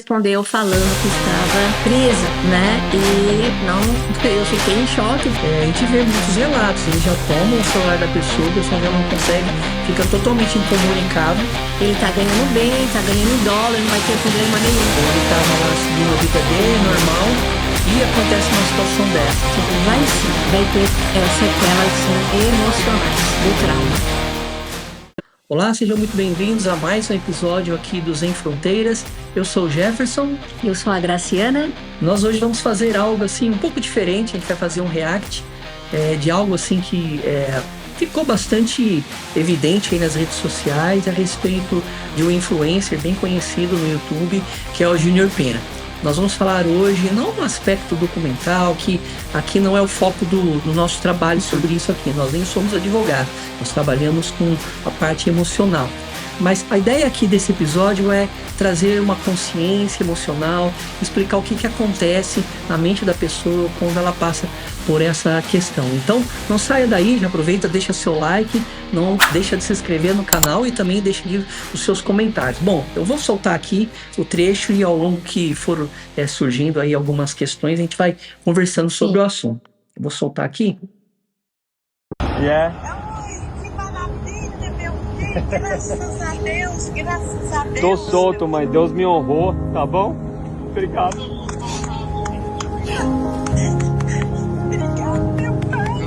respondeu falando que estava presa, né? E não, eu fiquei em choque. A gente vê muitos relatos, eles já tomam o celular da pessoa, a pessoa já não consegue, fica totalmente incomunicável. Ele tá ganhando bem, tá ganhando em dólar, não vai ter problema nenhum. Ele tava lá seguindo a vida dele, normal, e acontece uma situação dessa. Vai sim, vai ter sequelas emocionais do trauma. Olá, sejam muito bem-vindos a mais um episódio aqui do Sem Fronteiras. Eu sou o Jefferson. Eu sou a Graciana. Nós hoje vamos fazer algo assim um pouco diferente, a gente vai fazer um react de algo assim que ficou bastante evidente aí nas redes sociais a respeito de um influencer bem conhecido no YouTube, que é o Júnior Pena. Nós vamos falar hoje, não no aspecto documental, que aqui não é o foco do nosso trabalho sobre isso aqui. Nós nem somos advogados, nós trabalhamos com a parte emocional. Mas a ideia aqui desse episódio é trazer uma consciência emocional, explicar o que acontece na mente da pessoa quando ela passa por essa questão. Então, não saia daí, já aproveita, deixa seu like, não deixa de se inscrever no canal e também deixa os seus comentários. Bom, eu vou soltar aqui o trecho e ao longo que for surgindo aí algumas questões, a gente vai conversando sobre o assunto. Eu vou soltar aqui. Graças a Deus, graças a Deus. Tô solto, mãe. Deus me honrou, tá bom? Obrigado. Obrigado, meu pai.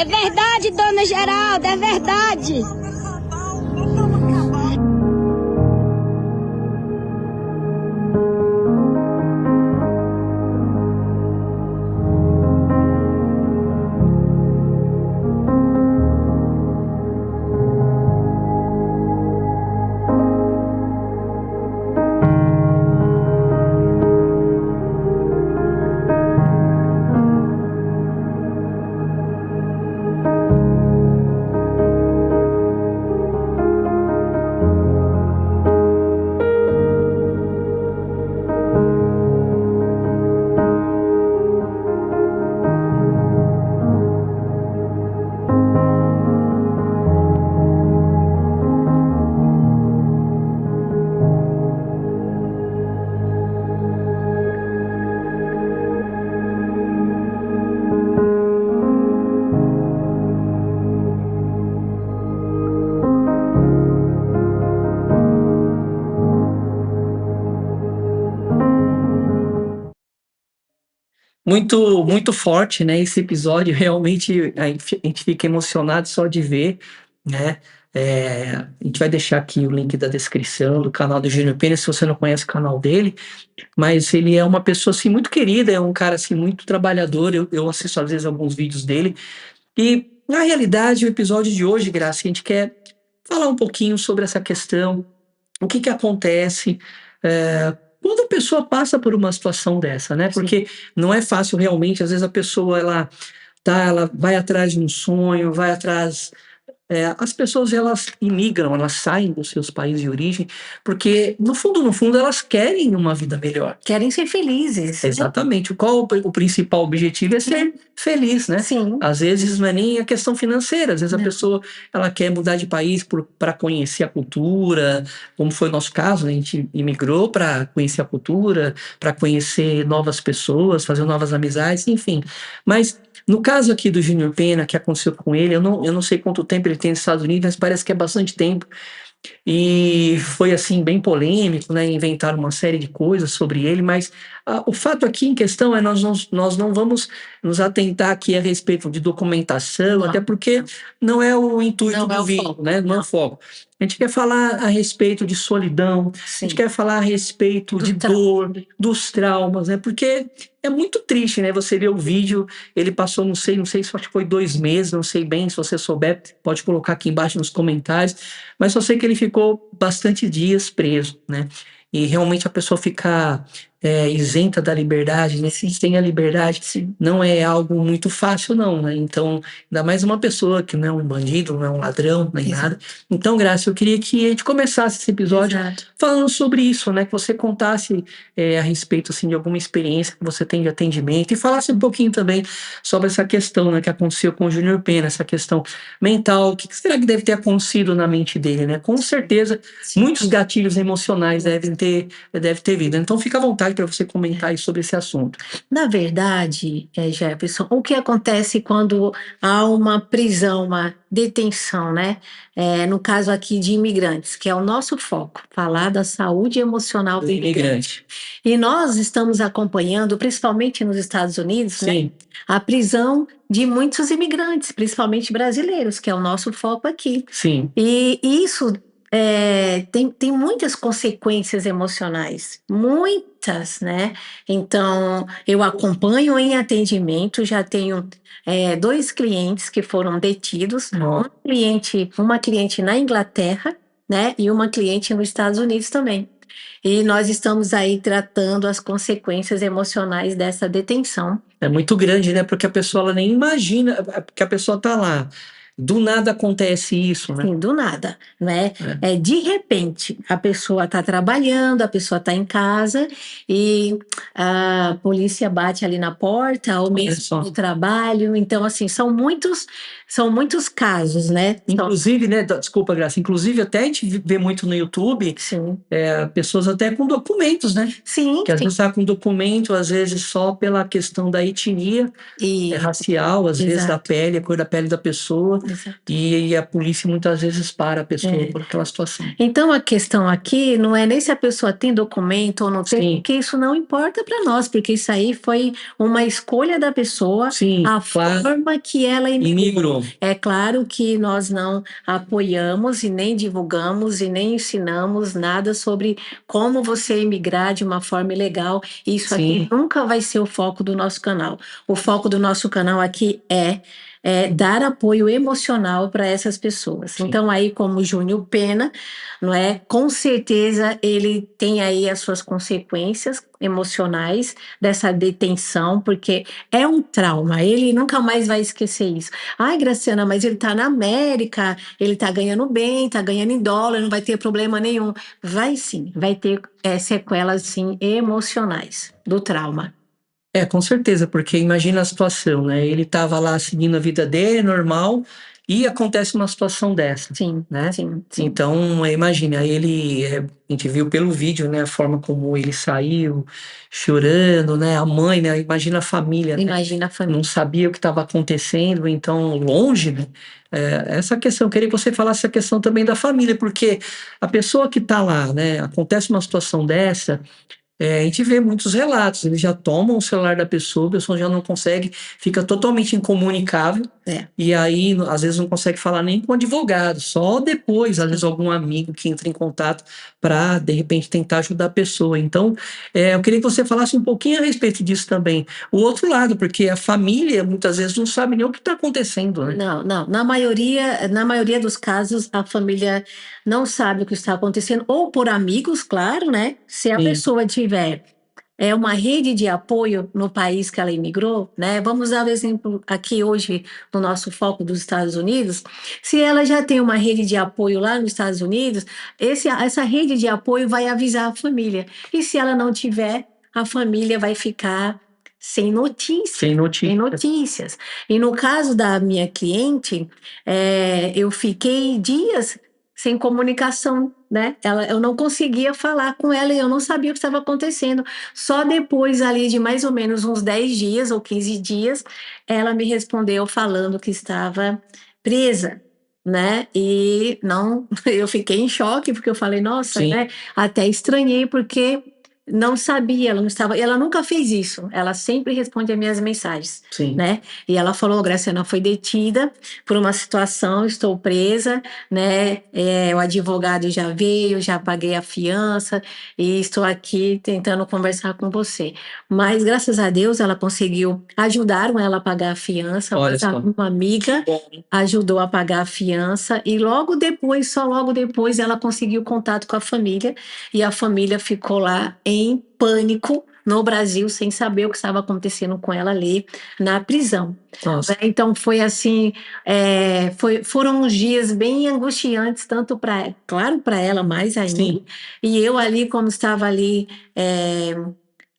É verdade, dona Geralda, é verdade. Muito, muito forte, né? Esse episódio realmente a gente fica emocionado só de ver, né? A gente vai deixar aqui o link da descrição do canal do Júnior Pena, se você não conhece o canal dele, mas ele é uma pessoa assim muito querida, é um cara assim muito trabalhador. Eu assisto às vezes alguns vídeos dele e na realidade o episódio de hoje, Graça, a gente quer falar um pouquinho sobre essa questão, o que acontece quando a pessoa passa por uma situação dessa, né? Porque não é fácil realmente, às vezes a pessoa ela vai atrás de um sonho, vai atrás. As pessoas elas imigram, elas saem dos seus países de origem, porque no fundo elas querem uma vida melhor. Querem ser felizes. Exatamente. Qual o principal objetivo é ser feliz, né? Sim. Às vezes não é nem a questão financeira, às vezes a pessoa ela quer mudar de país para conhecer a cultura, como foi o nosso caso, né? A gente imigrou para conhecer a cultura, para conhecer novas pessoas, fazer novas amizades, enfim. Mas no caso aqui do Júnior Pena, que aconteceu com ele, eu não sei quanto tempo ele tem nos Estados Unidos, mas parece que é bastante tempo. E foi assim bem polêmico, né? Inventaram uma série de coisas sobre ele, mas o fato aqui em questão é nós não vamos nos atentar aqui a respeito de documentação, até porque não é o intuito do vídeo, né? Não é o foco. A gente quer falar a respeito de solidão, a gente quer falar a respeito de dor, dos traumas, né? Porque é muito triste, né? Você vê o vídeo, ele passou, não sei se acho que foi 2 meses, não sei bem, se você souber, pode colocar aqui embaixo nos comentários, mas só sei que ele ficou bastante dias preso, né? E realmente a pessoa fica isenta da liberdade, né? Sem a liberdade, não é algo muito fácil, não, né? Então, ainda mais uma pessoa que não é um bandido, não é um ladrão, nem nada. Então, Graça, eu queria que a gente começasse esse episódio falando sobre isso, né? Que você contasse a respeito, assim, de alguma experiência que você tem de atendimento e falasse um pouquinho também sobre essa questão, né, que aconteceu com o Júnior Pena, essa questão mental. O que será que deve ter acontecido na mente dele, né? Com certeza, muitos gatilhos emocionais devem ter vindo. Então, fica à vontade para você comentar aí sobre esse assunto. Na verdade, Jefferson, o que acontece quando há uma prisão, uma detenção, né? No caso aqui de imigrantes, que é o nosso foco, falar da saúde emocional do imigrante. E nós estamos acompanhando, principalmente nos Estados Unidos, né, a prisão de muitos imigrantes, principalmente brasileiros, que é o nosso foco aqui. Sim. E isso tem muitas consequências emocionais, muitas, né? Então, eu acompanho em atendimento, já tenho 2 clientes que foram detidos, uma cliente na Inglaterra, né? E uma cliente nos Estados Unidos também. E nós estamos aí tratando as consequências emocionais dessa detenção. É muito grande, né? Porque a pessoa ela nem imagina, porque a pessoa tá lá. Do nada acontece isso, né? Sim, do nada, né? De repente, a pessoa está trabalhando, a pessoa está em casa e a polícia bate ali na porta, ou mesmo no trabalho. Então, assim, são muitos casos, né? Inclusive, né? Desculpa, Graça. Inclusive, até a gente vê muito no YouTube, pessoas até com documentos, né? Sim. Que às vezes está com documento, às vezes só pela questão da etnia racial, às vezes da pele, a cor da pele da pessoa. E a polícia muitas vezes para a pessoa por aquela situação. Então a questão aqui não é nem se a pessoa tem documento ou não tem, porque isso não importa para nós, porque isso aí foi uma escolha da pessoa, forma que ela imigrou. É claro que nós não apoiamos e nem divulgamos e nem ensinamos nada sobre como você imigrar de uma forma ilegal. Isso aqui nunca vai ser o foco do nosso canal. O foco do nosso canal aqui é dar apoio emocional para essas pessoas. Então, aí, como o Júnior Pena, não é? Com certeza ele tem aí as suas consequências emocionais dessa detenção, porque é um trauma, ele nunca mais vai esquecer isso. Ai, Graciana, mas ele está na América, ele está ganhando bem, está ganhando em dólar, não vai ter problema nenhum. Vai sim, vai ter sequelas, sim, emocionais do trauma. Com certeza, porque imagina a situação, né? Ele estava lá seguindo a vida dele, normal, e acontece uma situação dessa, né? Sim. Então, imagina, aí a gente viu pelo vídeo, né, a forma como ele saiu, chorando, né? A mãe, né? Imagina a família, Imagina a família. Não sabia o que estava acontecendo, então, longe, né? Essa questão, queria que você falasse a questão também da família, porque a pessoa que está lá, né, acontece uma situação dessa, a gente vê muitos relatos, eles já tomam o celular da pessoa, a pessoa já não consegue, fica totalmente incomunicável, e aí às vezes não consegue falar nem com o advogado, só depois, às vezes algum amigo que entra em contato para, de repente, tentar ajudar a pessoa. Então, eu queria que você falasse um pouquinho a respeito disso também. O outro lado, porque a família muitas vezes não sabe nem o que está acontecendo, né? Não, na maioria dos casos, a família não sabe o que está acontecendo, ou por amigos, claro, né? Se a pessoa tiver uma rede de apoio no país que ela imigrou, né? Vamos dar o exemplo aqui hoje no nosso foco dos Estados Unidos. Se ela já tem uma rede de apoio lá nos Estados Unidos, essa rede de apoio vai avisar a família. E se ela não tiver, a família vai ficar sem notícias. E no caso da minha cliente, eu fiquei dias sem comunicação, né? Eu não conseguia falar com ela e eu não sabia o que estava acontecendo. Só depois ali de mais ou menos uns 10 dias ou 15 dias, ela me respondeu falando que estava presa, né? E não, eu fiquei em choque porque eu falei, nossa, né? Até estranhei porque não sabia, ela nunca fez isso, ela sempre responde as minhas mensagens, né? E ela falou, Graciana, foi detida por uma situação, estou presa, né? O advogado já veio, já paguei a fiança e estou aqui tentando conversar com você. Mas, graças a Deus, ela conseguiu, ajudaram ela a pagar a fiança, uma amiga ajudou a pagar a fiança e só logo depois ela conseguiu contato com a família e a família ficou lá em em pânico no Brasil, sem saber o que estava acontecendo com ela ali na prisão. Nossa. Né? Então foi assim, foram uns dias bem angustiantes, tanto claro, para ela mais ainda, Sim. e eu ali, como estava ali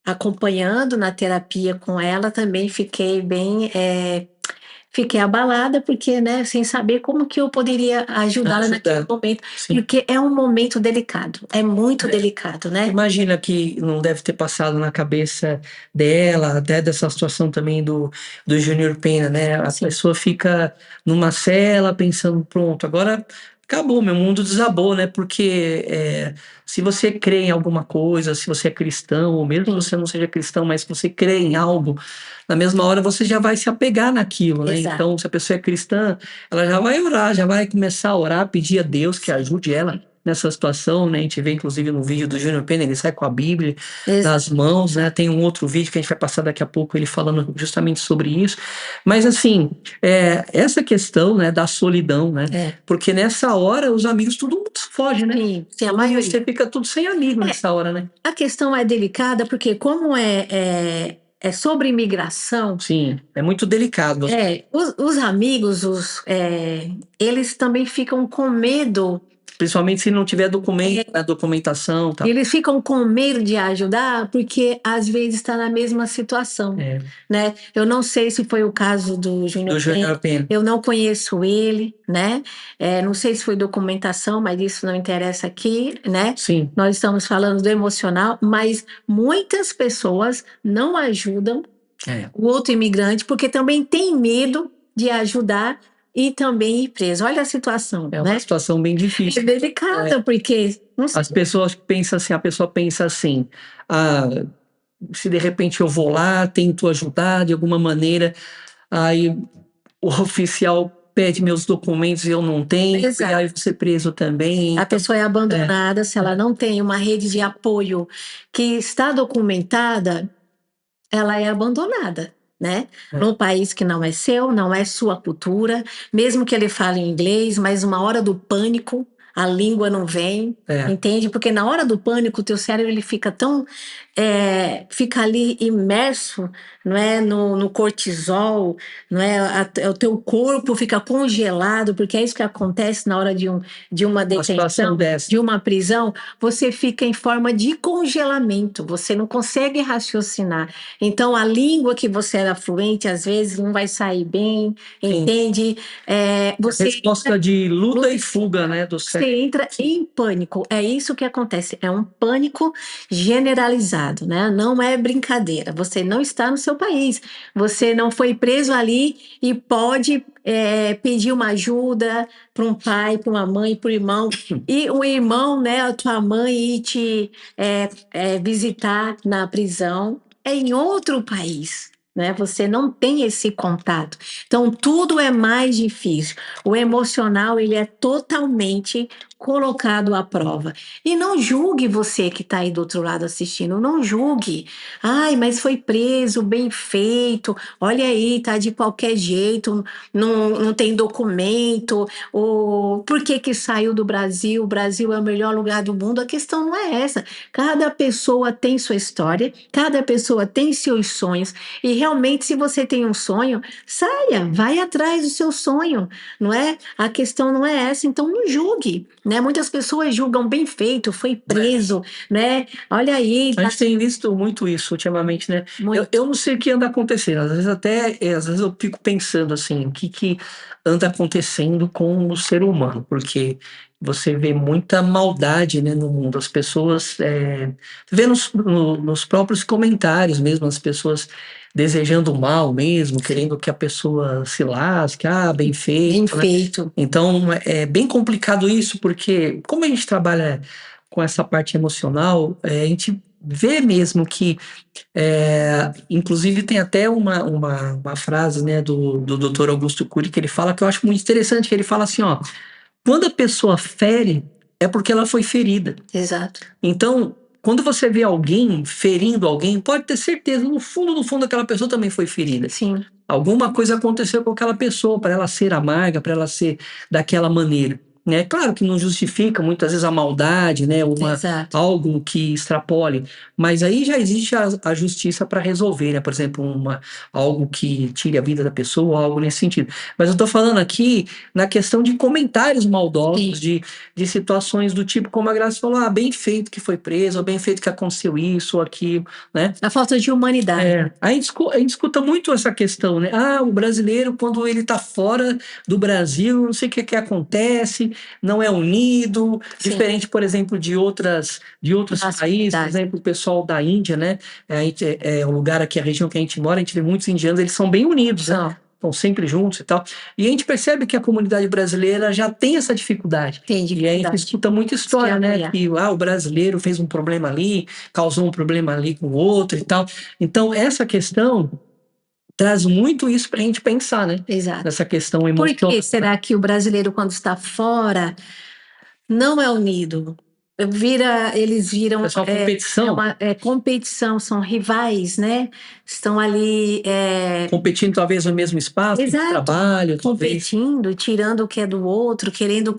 acompanhando na terapia com ela, também fiquei bem fiquei abalada, porque, né, sem saber como que eu poderia ajudá-la naquele momento, Sim. porque é um momento delicado, é muito delicado, né? Imagina que não deve ter passado na cabeça dela, até dessa situação também do Júnior Pena, né? A Sim. pessoa fica numa cela pensando, pronto, agora acabou, meu mundo desabou, né? Porque se você crê em alguma coisa, se você é cristão, ou mesmo que você não seja cristão, mas se você crê em algo, na mesma hora você já vai se apegar naquilo, né? Exato. Então, se a pessoa é cristã, ela já vai orar, já vai começar a orar, pedir a Deus que ajude ela nessa situação, né? A gente vê inclusive no vídeo do Júnior Pena, ele sai com a Bíblia nas mãos, né? Tem um outro vídeo que a gente vai passar daqui a pouco, ele falando justamente sobre isso. Mas assim, essa questão, né, da solidão, né? Porque nessa hora os amigos todo mundo foge, né? Sim, a maioria. Você fica tudo sem amigo nessa hora, né? A questão é delicada porque como é sobre imigração. Sim, é muito delicado. Os amigos, eles também ficam com medo. Principalmente se não tiver documento, a documentação. Tá. Eles ficam com medo de ajudar porque às vezes está na mesma situação. Né? Eu não sei se foi o caso do Júnior Pena. Eu não conheço ele, né? Não sei se foi documentação, mas isso não interessa aqui, né? Sim. Nós estamos falando do emocional, mas muitas pessoas não ajudam o outro imigrante porque também tem medo de ajudar e também ir preso. Olha a situação. É uma situação bem difícil. É delicada, porque as pessoas pensam assim, a pessoa pensa assim, se de repente eu vou lá, tento ajudar de alguma maneira, aí o oficial pede meus documentos e eu não tenho, e aí eu vou ser preso também. A pessoa é abandonada, se ela não tem uma rede de apoio que está documentada, ela é abandonada, né? Num país que não é seu, não é sua cultura, mesmo que ele fale inglês, mas uma hora do pânico, a língua não vem, entende? Porque na hora do pânico, o teu cérebro ele fica tão... fica ali imerso, não é, no cortisol, não é? O teu corpo fica congelado, porque é isso que acontece na hora de uma detenção, de uma prisão, você fica em forma de congelamento, você não consegue raciocinar. Então, a língua que você era fluente, às vezes, não vai sair bem, entende? Você resposta de luta e fuga, né? Você entra em pânico, é isso que acontece, é um pânico generalizado, né? Não é brincadeira, você não está no seu país, você não foi preso ali e pode pedir uma ajuda para um pai, para uma mãe, para o irmão, e o irmão, né, a tua mãe ir te visitar na prisão, é em outro país. Né? Você não tem esse contato. Então, tudo é mais difícil. O emocional, ele é totalmente colocado à prova. E não julgue você que está aí do outro lado assistindo, não julgue. Ai, mas foi preso, bem feito, olha aí, tá de qualquer jeito, não tem documento, ou por que saiu do Brasil? O Brasil é o melhor lugar do mundo. A questão não é essa. Cada pessoa tem sua história, cada pessoa tem seus sonhos, e realmente, se você tem um sonho, saia, vai atrás do seu sonho, não é? A questão não é essa, então não julgue, né? Muitas pessoas julgam bem feito, foi preso, né? Olha aí. A gente tem visto muito isso ultimamente, né? Eu não sei o que anda acontecendo, às vezes eu fico pensando assim, o que anda acontecendo com o ser humano, porque você vê muita maldade, né, no mundo, as pessoas, vê nos próprios comentários mesmo, as pessoas desejando mal mesmo, querendo que a pessoa se lasque, bem feito. Bem feito. Né? Então, é bem complicado isso, porque como a gente trabalha com essa parte emocional, a gente vê mesmo que, inclusive tem até uma frase, né, do Dr. Augusto Cury, que ele fala, que eu acho muito interessante, que ele fala assim, quando a pessoa fere, é porque ela foi ferida. Exato. Então, quando você vê alguém ferindo alguém, pode ter certeza, no fundo, aquela pessoa também foi ferida. Sim. Alguma coisa aconteceu com aquela pessoa para ela ser amarga, para ela ser daquela maneira. né? Claro que não justifica muitas vezes a maldade, né? Exato. Algo que extrapole, mas aí já existe a justiça para resolver, né? Por exemplo, algo que tire a vida da pessoa, algo nesse sentido. Mas eu estou falando aqui na questão de comentários maldosos, de situações do tipo como a Graça falou, bem feito que foi preso, ou bem feito que aconteceu isso ou aquilo, né? A falta de humanidade. A gente escuta muito essa questão, né? O brasileiro, quando ele está fora do Brasil, não sei o que acontece, não é unido, diferente, por exemplo, de outros países, por exemplo, o pessoal da Índia, né? O lugar aqui, a região que a gente mora, a gente vê muitos indianos, eles são bem unidos, né? Estão sempre juntos e tal. E a gente percebe que a comunidade brasileira já tem essa dificuldade. E a gente escuta muita história, né? Que o brasileiro fez um problema ali, causou um problema ali com o outro e tal. Então, essa questão traz muito isso para a gente pensar, né? Exato. Nessa questão emocional. Por que será que o brasileiro, quando está fora, não é unido? Eles viram competição. Competição, são rivais, né? Estão ali competindo talvez no mesmo espaço de trabalho, competindo, tirando o que é do outro, querendo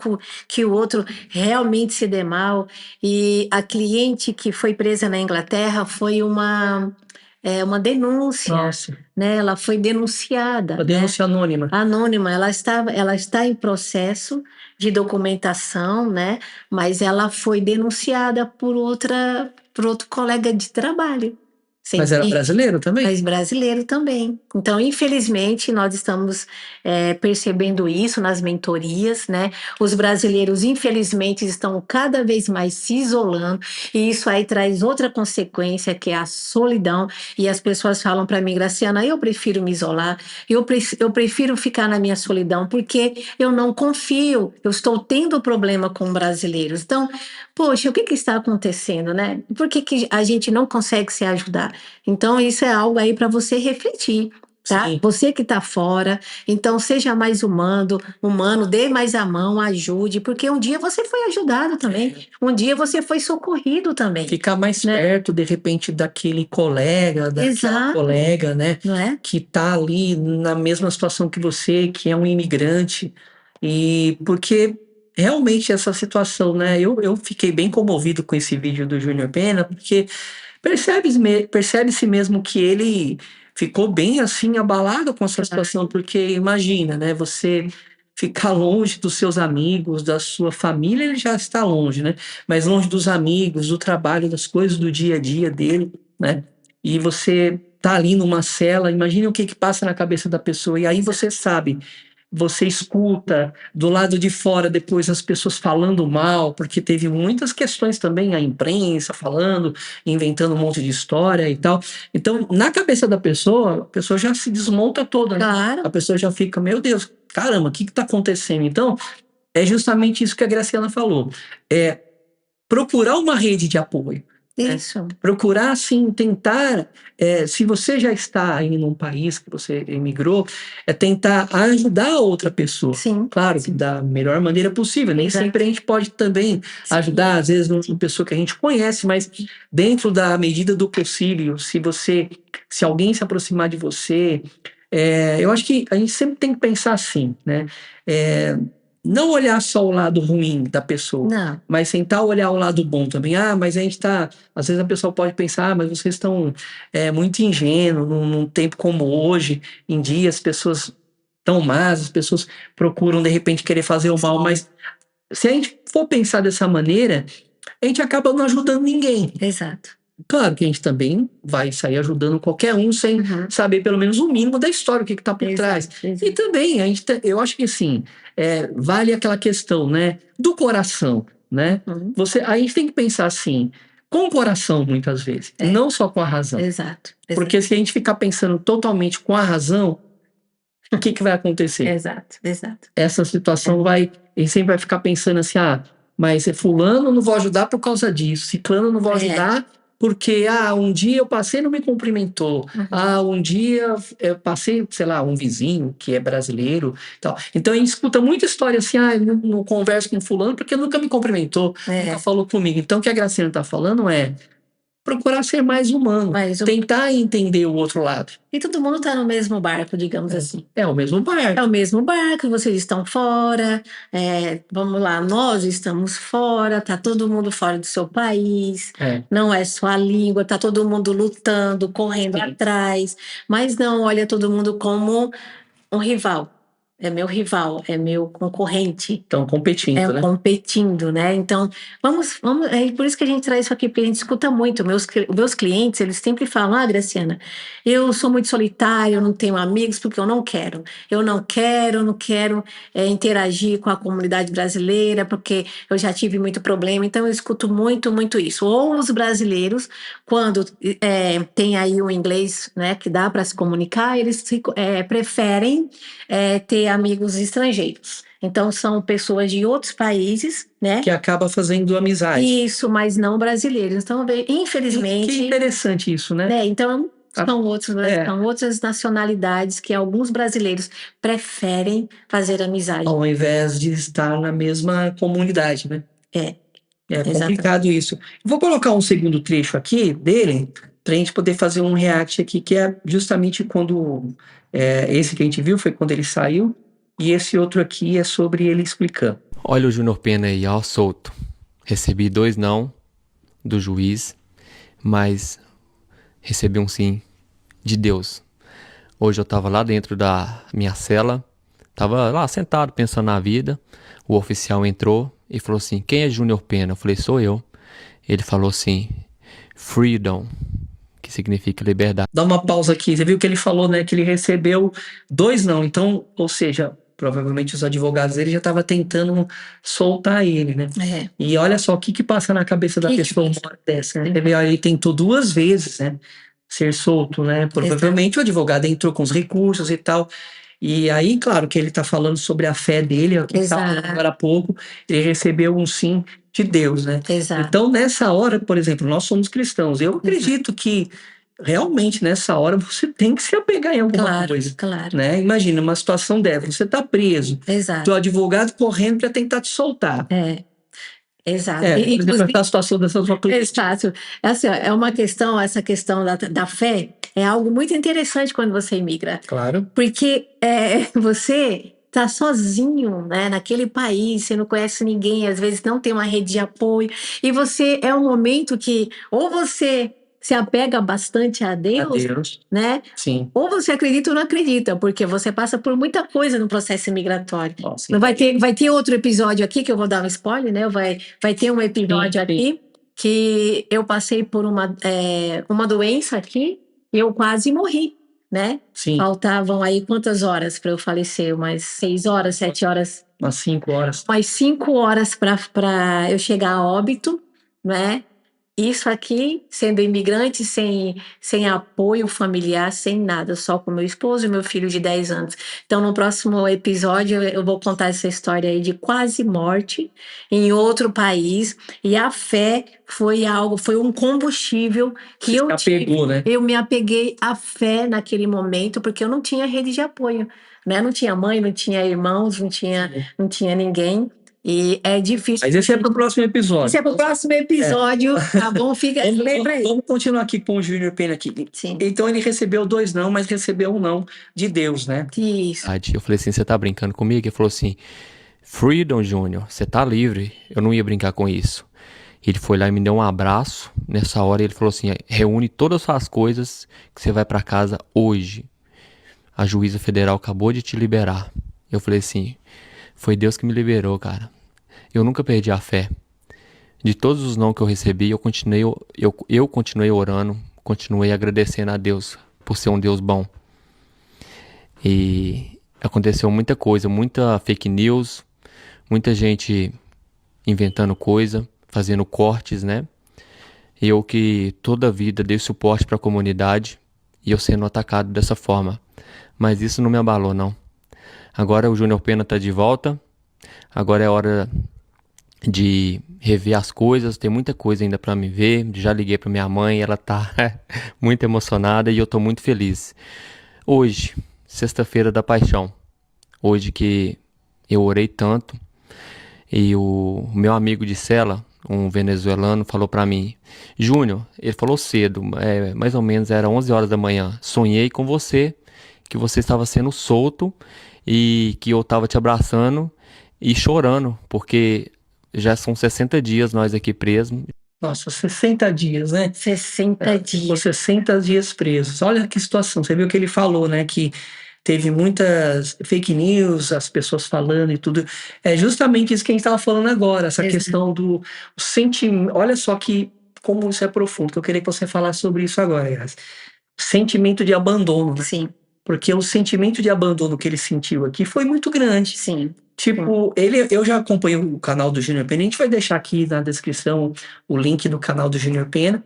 que o outro realmente se dê mal. E a cliente que foi presa na Inglaterra foi uma denúncia. Nossa. Né? Ela foi denunciada. Uma denúncia anônima. Anônima. Ela está em processo de documentação, né? Mas ela foi denunciada por outro colega de trabalho. Mas era brasileiro também? Mas brasileiro também. Então, infelizmente, nós estamos percebendo isso nas mentorias, né? Os brasileiros, infelizmente, estão cada vez mais se isolando, e isso aí traz outra consequência, que é a solidão. E as pessoas falam para mim, Graciana, eu prefiro me isolar, eu prefiro ficar na minha solidão, porque eu não confio, eu estou tendo problema com brasileiros. Então, poxa, o que está acontecendo, né? Por que a gente não consegue se ajudar? Então, isso é algo aí para você refletir, tá? Sim. Você que está fora, então seja mais humano, dê mais a mão, ajude, porque um dia você foi ajudado também, um dia você foi socorrido também. Ficar mais perto, de repente, daquele colega, daquela colega, né? Não é? Que está ali na mesma situação que você, que é um imigrante, e porque realmente essa situação, né? Eu fiquei bem comovido com esse vídeo do Júnior Pena, porque percebe-se mesmo que ele ficou bem assim abalado com essa situação, porque imagina, né? Você ficar longe dos seus amigos, da sua família, ele já está longe, né? Mas longe dos amigos, do trabalho, das coisas do dia a dia dele, né? E você tá ali numa cela, imagine o que passa na cabeça da pessoa, e aí você sabe. Você escuta do lado de fora depois as pessoas falando mal, porque teve muitas questões também, a imprensa falando, inventando um monte de história e tal. Então, na cabeça da pessoa, a pessoa já se desmonta toda, né? Claro. A pessoa já fica, meu Deus, caramba, o que está acontecendo? Então, é justamente isso que a Graciana falou. É procurar uma rede de apoio. Isso. Procurar, assim, tentar, se você já está aí num país que você emigrou, tentar ajudar a outra pessoa. Sim. Claro, da melhor maneira possível. Nem sempre a gente pode também ajudar, às vezes, uma pessoa que a gente conhece, mas dentro da medida do possível, se alguém se aproximar de você, eu acho que a gente sempre tem que pensar assim, né? Não olhar só o lado ruim da pessoa, Não. mas tentar olhar o lado bom também. Mas a gente está... Às vezes a pessoa pode pensar, mas vocês estão muito ingênuos num tempo como hoje. Em dia as pessoas estão más, as pessoas procuram de repente querer fazer o mal, mas se a gente for pensar dessa maneira, a gente acaba não ajudando ninguém. Exato. Claro que a gente também vai sair ajudando qualquer um sem saber pelo menos o mínimo da história, o que está por trás. E também, eu acho que assim, vale aquela questão, né, do coração, né? A gente tem que pensar assim, com o coração muitas vezes, não só com a razão. Exato. Porque se a gente ficar pensando totalmente com a razão, o que vai acontecer? Exato. Essa situação a gente sempre vai ficar pensando assim, mas fulano não vou ajudar por causa disso, ciclano não vou ajudar porque um dia eu passei e não me cumprimentou. Um dia eu passei, sei lá, um vizinho que é brasileiro e tal. Então a gente escuta muita história assim, não converso com fulano porque nunca me cumprimentou, nunca falou comigo. Então o que a Graciana está falando procurar ser mais humano, Mas tentar entender o outro lado. E todo mundo está no mesmo barco, digamos assim. É o mesmo barco. É o mesmo barco, vocês estão fora, vamos lá, nós estamos fora, tá todo mundo fora do seu país, não é só a língua, tá todo mundo lutando, correndo atrás, mas não olha todo mundo como um rival. É meu rival, é meu concorrente. Estão competindo, né? Competindo, né? Então, vamos, é por isso que a gente traz isso aqui, porque a gente escuta muito. Meus clientes, eles sempre falam, Graciana, eu sou muito solitário, eu não tenho amigos porque eu não quero. Eu não quero interagir com a comunidade brasileira, porque eu já tive muito problema. Então, eu escuto muito, muito isso. Ou os brasileiros, quando tem aí o inglês, né, que dá para se comunicar, eles preferem ter amigos estrangeiros. Então, são pessoas de outros países, né? Que acaba fazendo amizade. Isso, mas não brasileiros. Então, infelizmente... Que interessante isso, né? Então, são outras nacionalidades que alguns brasileiros preferem fazer amizade. Ao invés de estar na mesma comunidade, né? É complicado isso. Vou colocar um segundo trecho aqui dele, para a gente poder fazer um react aqui, que é justamente quando... esse que a gente viu foi quando ele saiu, e esse outro aqui é sobre ele explicando. Olha o Júnior Pena aí, ó, solto. Recebi 2 não do juiz, mas recebi um sim de Deus. Hoje eu estava lá dentro da minha cela, estava lá sentado pensando na vida, o oficial entrou e falou assim, quem é Júnior Pena? Eu falei, sou eu. Ele falou assim, freedom, que significa liberdade. Dá uma pausa aqui, você viu que ele falou, né, que ele recebeu 2 não, então, ou seja, provavelmente os advogados dele já estavam tentando soltar ele, né? E olha só o que passa na cabeça da pessoa uma hora dessa, né? Ele tentou 2 vezes, né, ser solto, né? Provavelmente o advogado entrou com os recursos e tal. E aí, claro, que ele está falando sobre a fé dele, o que estava falando agora há pouco, ele recebeu um sim de Deus, né? Então, nessa hora, por exemplo, nós somos cristãos. Eu acredito que realmente nessa hora você tem que se apegar em alguma coisa. Né? Imagina uma situação dessa, você está preso, teu advogado correndo para tentar te soltar. Exato. Por exemplo, a situação dessa sua cliente. Exato. Assim, é uma questão, essa questão da fé é algo muito interessante quando você imigra. Claro. Porque você tá sozinho, né, naquele país, você não conhece ninguém, às vezes não tem uma rede de apoio, e você é um momento que ou você se apega bastante a Deus, né? Sim. Ou você acredita ou não acredita, porque você passa por muita coisa no processo migratório. Não vai ter outro episódio aqui, que eu vou dar um spoiler, né? Vai ter um episódio aqui que eu passei por uma doença aqui e eu quase morri, né? Faltavam aí quantas horas para eu falecer? Umas 6 horas, 7 horas? Umas 5 horas. Umas 5 horas para eu chegar a óbito, né? Isso aqui, sendo imigrante, sem apoio familiar, sem nada, só com meu esposo e meu filho de 10 anos. Então, no próximo episódio, eu vou contar essa história aí de quase morte em outro país. E a fé foi um combustível que eu tive. Né? Eu me apeguei à fé naquele momento, porque eu não tinha rede de apoio, né? Não tinha mãe, não tinha irmãos, não tinha ninguém. E é difícil. Mas esse é pro próximo episódio. Esse é pro próximo episódio, tá bom? Lembra aí. Vamos continuar aqui com o Júnior Pena aqui. Então ele recebeu 2 não, mas recebeu um não de Deus, né? Isso. Eu falei assim, você tá brincando comigo? Ele falou assim, freedom, Júnior, você tá livre. Eu não ia brincar com isso. Ele foi lá e me deu um abraço. Nessa hora ele falou assim, reúne todas as suas coisas que você vai pra casa hoje. A juíza federal acabou de te liberar. Eu falei assim, foi Deus que me liberou, cara. Eu nunca perdi a fé. De todos os não que eu recebi, eu continuei orando, continuei agradecendo a Deus por ser um Deus bom. E aconteceu muita coisa, muita fake news, muita gente inventando coisa, fazendo cortes, né? Eu que toda a vida dei suporte para a comunidade e eu sendo atacado dessa forma. Mas isso não me abalou, não. Agora o Júnior Pena tá de volta. Agora é hora de rever as coisas. Tem muita coisa ainda para me ver. Já liguei para minha mãe, ela tá muito emocionada e eu tô muito feliz. Hoje, sexta-feira da paixão. Hoje que eu orei tanto e o meu amigo de cela, um venezuelano, falou para mim: Júnior, ele falou cedo, mais ou menos era 11 horas da manhã, sonhei com você, que você estava sendo solto e que eu estava te abraçando e chorando, porque já são 60 dias nós aqui presos. Nossa, 60 dias, né? 60 dias. 60 dias presos. Olha que situação. Você viu que ele falou, né? Que teve muitas fake news, as pessoas falando e tudo. É justamente isso que a gente estava falando agora, essa questão do sentimento. Olha só como isso é profundo, que eu queria que você falasse sobre isso agora, Yas. Sentimento de abandono, né? Sim. Porque o sentimento de abandono que ele sentiu aqui foi muito grande. Sim. Tipo, eu já acompanho o canal do Júnior Pena, a gente vai deixar aqui na descrição o link do canal do Júnior Pena.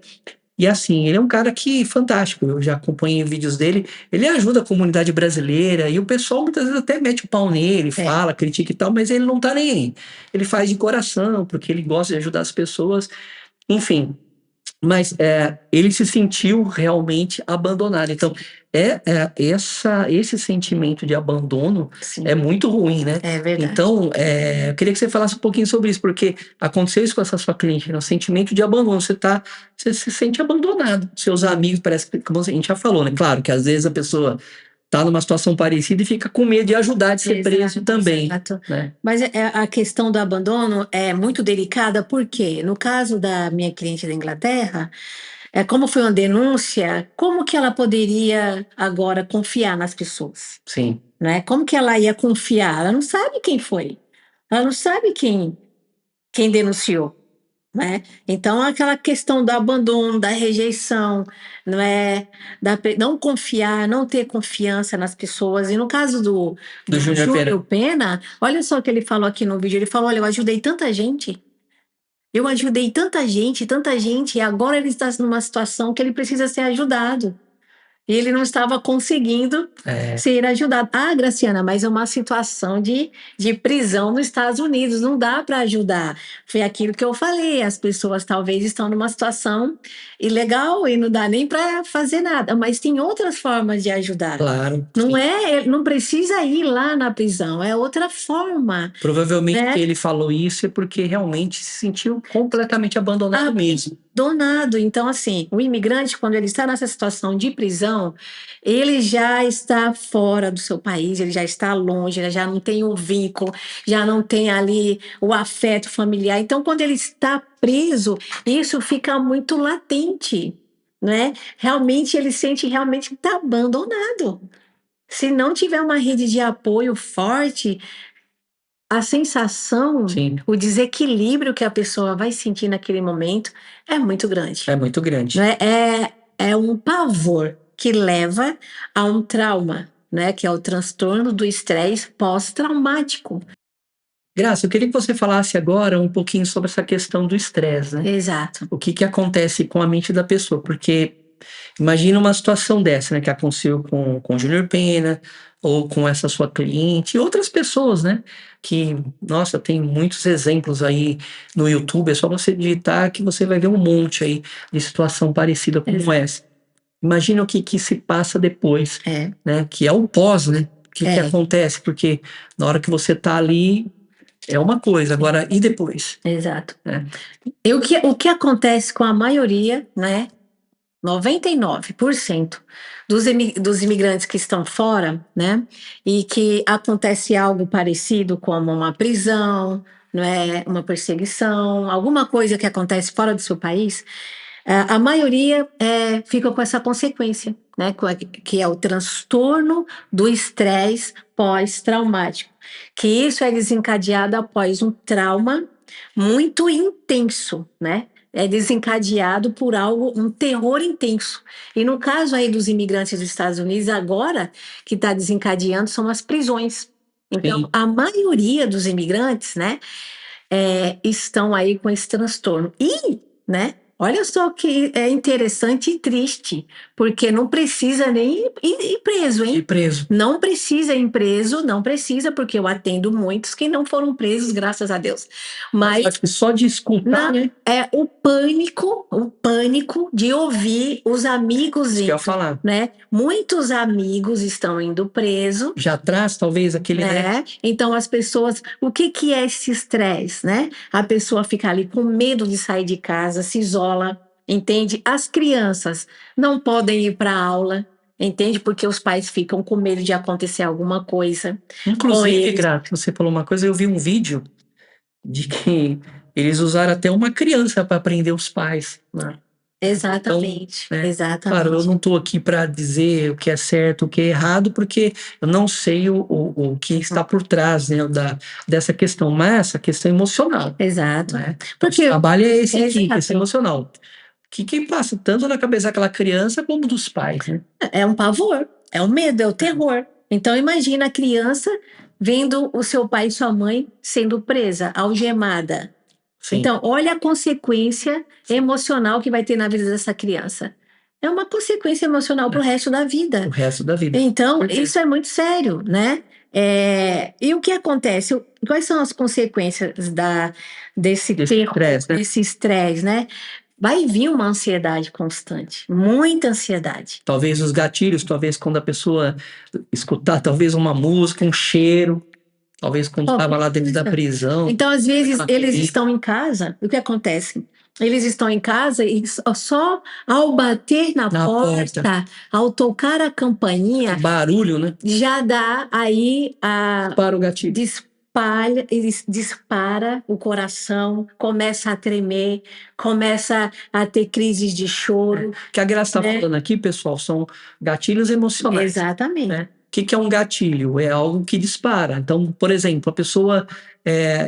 E assim, ele é um cara que fantástico, eu já acompanhei vídeos dele, ele ajuda a comunidade brasileira e o pessoal muitas vezes até mete o pau nele, fala, critica e tal, mas ele não tá nem aí. Ele faz de coração, porque ele gosta de ajudar as pessoas, enfim. Mas ele se sentiu realmente abandonado. Então, esse sentimento de abandono é muito ruim, né? É verdade. Então, eu queria que você falasse um pouquinho sobre isso, porque aconteceu isso com essa sua cliente, né? O sentimento de abandono. Você se sente abandonado. Seus amigos, parece que, como a gente já falou, né? Claro que às vezes a pessoa tá numa situação parecida e fica com medo de ajudar, de ser preso também. Exato. Né? Mas a questão do abandono é muito delicada, porque no caso da minha cliente da Inglaterra, como foi uma denúncia, como que ela poderia agora confiar nas pessoas? Sim. Né? Como que ela ia confiar? Ela não sabe quem foi. Ela não sabe quem denunciou. Né? Então, aquela questão do abandono, da rejeição, não é? Não confiar, não ter confiança nas pessoas. E no caso do Júnior Pena, olha só o que ele falou aqui no vídeo. Ele falou: olha, eu ajudei tanta gente. Tanta gente, e agora ele está numa situação que ele precisa ser ajudado. E ele não estava conseguindo ser ajudado. Ah, Graciana, mas é uma situação de prisão nos Estados Unidos, não dá para ajudar. Foi aquilo que eu falei, as pessoas talvez estão numa situação ilegal e não dá nem para fazer nada, mas tem outras formas de ajudar. Claro. Não precisa ir lá na prisão, é outra forma. Provavelmente ele falou isso é porque realmente se sentiu completamente abandonado mesmo. Abandonado. Então, assim, o imigrante, quando ele está nessa situação de prisão, ele já está fora do seu país, ele já está longe, ele já não tem o vínculo, já não tem ali o afeto familiar. Então, quando ele está preso, isso fica muito latente, né? Realmente, ele sente realmente que está abandonado. Se não tiver uma rede de apoio forte, a sensação, o desequilíbrio que a pessoa vai sentir naquele momento é muito grande. É muito grande. Né? É um pavor que leva a um trauma, né? Que é o transtorno do estresse pós-traumático. Graça, eu queria que você falasse agora um pouquinho sobre essa questão do estresse, né? Exato. O que acontece com a mente da pessoa, porque imagina uma situação dessa, né? Que aconteceu com o Júnior Pena, ou com essa sua cliente, e outras pessoas, né? Que, nossa, tem muitos exemplos aí no YouTube, é só você digitar que você vai ver um monte aí de situação parecida como essa. Imagina o que se passa depois, né? Que é o pós, né? O que acontece, porque na hora que você tá ali, é uma coisa, agora, e depois? Exato. E o que acontece com a maioria, né? 99% dos imigrantes que estão fora, né, e que acontece algo parecido como uma prisão, não é, uma perseguição, alguma coisa que acontece fora do seu país, a maioria fica com essa consequência, né, que é o transtorno do estresse pós-traumático, que isso é desencadeado após um trauma muito intenso, né? É desencadeado por um terror intenso. E no caso aí dos imigrantes dos Estados Unidos, agora que está desencadeando são as prisões. Então, a maioria dos imigrantes, né, estão aí com esse transtorno. E, né, Olha só que é interessante e triste, porque não precisa nem ir preso, hein? E preso. Não precisa ir preso, não precisa, porque eu atendo muitos que não foram presos, graças a Deus. Mas Acho que só de escutar, né? é o pânico de ouvir os amigos Isso que eu ia indo, falar. né? Muitos amigos estão indo preso, Já traz, talvez, aquele, né? né? Então as pessoas, o que é esse estresse, né? A pessoa fica ali com medo de sair de casa, se isola, entende? As crianças não podem ir para aula, entende? Porque os pais ficam com medo de acontecer alguma coisa com Inclusive, eles. Grato, você falou uma coisa, eu vi um vídeo de que eles usaram até uma criança para prender os pais, né? Exatamente, Então, né? exatamente. Claro, eu não estou aqui para dizer o que é certo, o que é errado, porque eu não sei o que está por trás, né, dessa questão, mas a questão emocional, Exato. né? Então, Porque o trabalho é esse aqui, exato. esse emocional. Que passa tanto na cabeça daquela criança como dos pais, né? É um pavor, é um medo, é o terror. Então imagina a criança vendo o seu pai e sua mãe sendo presa, algemada. Sim. Então, olha a consequência emocional que vai ter na vida dessa criança. É uma consequência emocional para o resto da vida. O resto da vida. Então, Por quê? isso é muito sério, né? E o que acontece? Quais são as consequências desse estresse, né? desse estresse, né? Vai vir uma ansiedade constante, muita ansiedade. Talvez os gatilhos, talvez quando a pessoa escutar, talvez uma música, um cheiro, talvez quando estava lá dentro da prisão. Então, às vezes, uma eles comida. estão em casa, o que acontece? Eles estão em casa e só ao bater na porta, ao tocar a campainha, Barulho, né? já dá aí Para o gatilho. dispara o coração, começa a tremer, começa a ter crises de choro. O que a Graça está falando aqui, pessoal, são gatilhos emocionais. Exatamente. Né? O que é um gatilho? É algo que dispara. Então, por exemplo, a pessoa.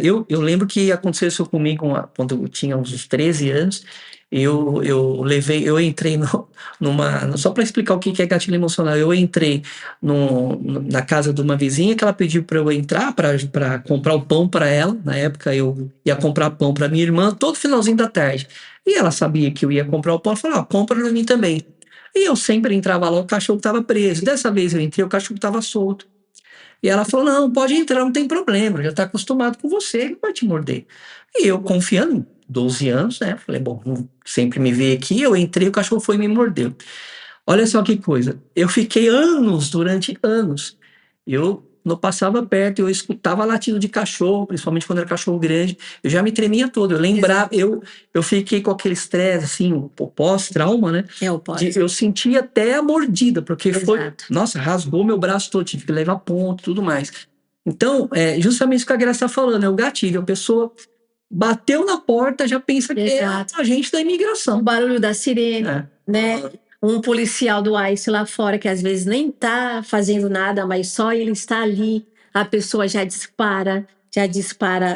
Eu lembro que aconteceu isso comigo quando eu tinha uns 13 anos. Eu entrei numa. Só para explicar o que é gatilho emocional, eu entrei na casa de uma vizinha que ela pediu para eu entrar para comprar o pão para ela. Na época eu ia comprar pão para minha irmã todo finalzinho da tarde. E ela sabia que eu ia comprar o pão, ela falou: compra para mim também. E eu sempre entrava lá, o cachorro estava preso. Dessa vez eu entrei, o cachorro estava solto. E ela falou: não, pode entrar, não tem problema, já está acostumado com você, ele vai te morder. E eu, confiando, 12 anos, né? Falei: bom, sempre me vê aqui, eu entrei, o cachorro foi e me mordeu. Olha só que coisa, eu fiquei durante anos, eu não passava perto, eu escutava latido de cachorro, principalmente quando era cachorro grande, eu já me tremia todo, eu lembrava, eu fiquei com aquele estresse, assim, o pós-trauma, né? O pós. Eu senti até a mordida, porque Exato. nossa, rasgou meu braço todo, tive que levar ponto e tudo mais. Então, justamente isso que a Graça está falando, é o gatilho, a pessoa bateu na porta, já pensa que é um agente da imigração. O barulho da sirene, né? Um policial do ICE lá fora, que às vezes nem está fazendo nada, mas só ele está ali, a pessoa já dispara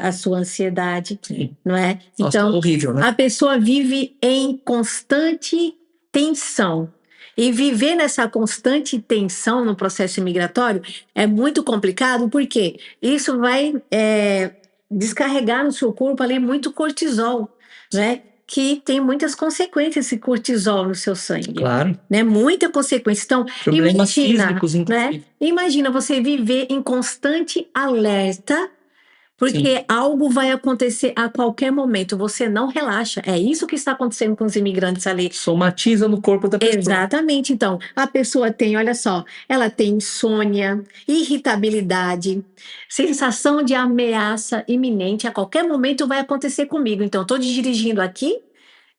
a sua ansiedade, Sim. não é? Nossa, Então, horrível, né? a pessoa vive em constante tensão. E viver nessa constante tensão no processo imigratório é muito complicado, porque isso vai descarregar no seu corpo ali muito cortisol, né? Que tem muitas consequências esse cortisol no seu sangue. Claro. Né? Muita consequência. Então, problemas físicos, né? Imagina você viver em constante alerta, porque algo vai acontecer a qualquer momento. Você não relaxa. É isso que está acontecendo com os imigrantes ali. Somatiza no corpo da pessoa. Exatamente. Então, a pessoa tem, olha só, ela tem insônia, irritabilidade, sensação de ameaça iminente. A qualquer momento vai acontecer comigo. Então, estou dirigindo aqui,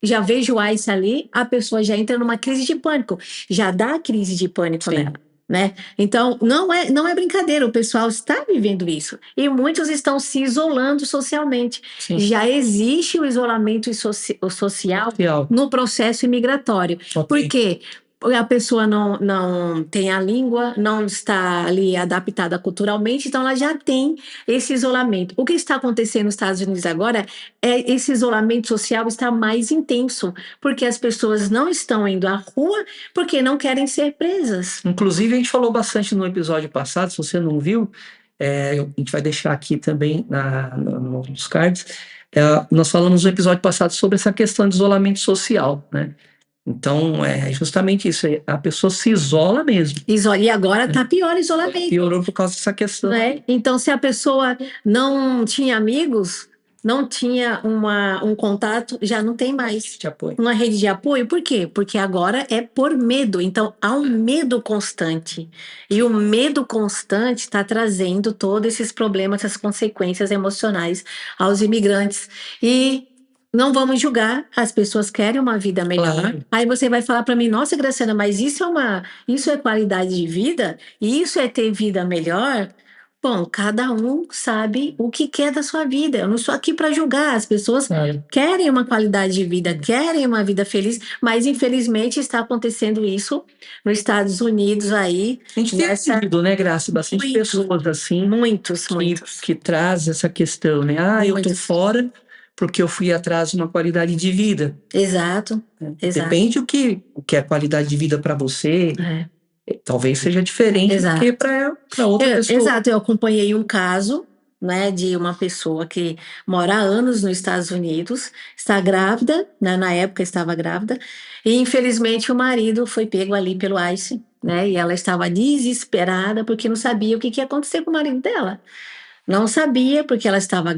já vejo o ICE ali, a pessoa já entra numa crise de pânico. Já dá crise de pânico nela. Né? Então, não é brincadeira, o pessoal está vivendo isso. E muitos estão se isolando socialmente. Sim. Já existe o isolamento social no processo imigratório. Por quê? A pessoa não tem a língua, não está ali adaptada culturalmente, então ela já tem esse isolamento. O que está acontecendo nos Estados Unidos agora é esse isolamento social está mais intenso, porque as pessoas não estão indo à rua porque não querem ser presas. Inclusive, a gente falou bastante no episódio passado, se você não viu, a gente vai deixar aqui também nos cards. Nós falamos no episódio passado sobre essa questão de isolamento social, né? Então, é justamente isso. A pessoa se isola mesmo. E agora está pior o isolamento. Piorou por causa dessa questão. Né? Então, se a pessoa não tinha amigos, não tinha um contato, já não tem mais uma rede de apoio. Por quê? Porque agora é por medo. Então, há um medo constante. E o medo constante está trazendo todos esses problemas, essas consequências emocionais aos imigrantes. E não vamos julgar, as pessoas querem uma vida melhor. Claro. Aí você vai falar para mim, nossa, Graciana, mas isso é qualidade de vida? Isso é ter vida melhor? Bom, cada um sabe o que quer da sua vida. Eu não estou aqui para julgar. As pessoas querem uma qualidade de vida, querem uma vida feliz, mas infelizmente está acontecendo isso nos Estados Unidos aí. A gente tem visto, né, Graça? Bastante pessoas assim. Muitos. Que traz essa questão, né? Eu tô fora porque eu fui atrás de uma qualidade de vida. Exato. Depende o que é qualidade de vida para você. Talvez seja diferente do que para outra pessoa. Exato, eu acompanhei um caso, né, de uma pessoa que mora há anos nos Estados Unidos, está grávida, né, na época estava grávida, e infelizmente o marido foi pego ali pelo ICE, né, e ela estava desesperada porque não sabia o que ia acontecer com o marido dela. Não sabia, porque ela estava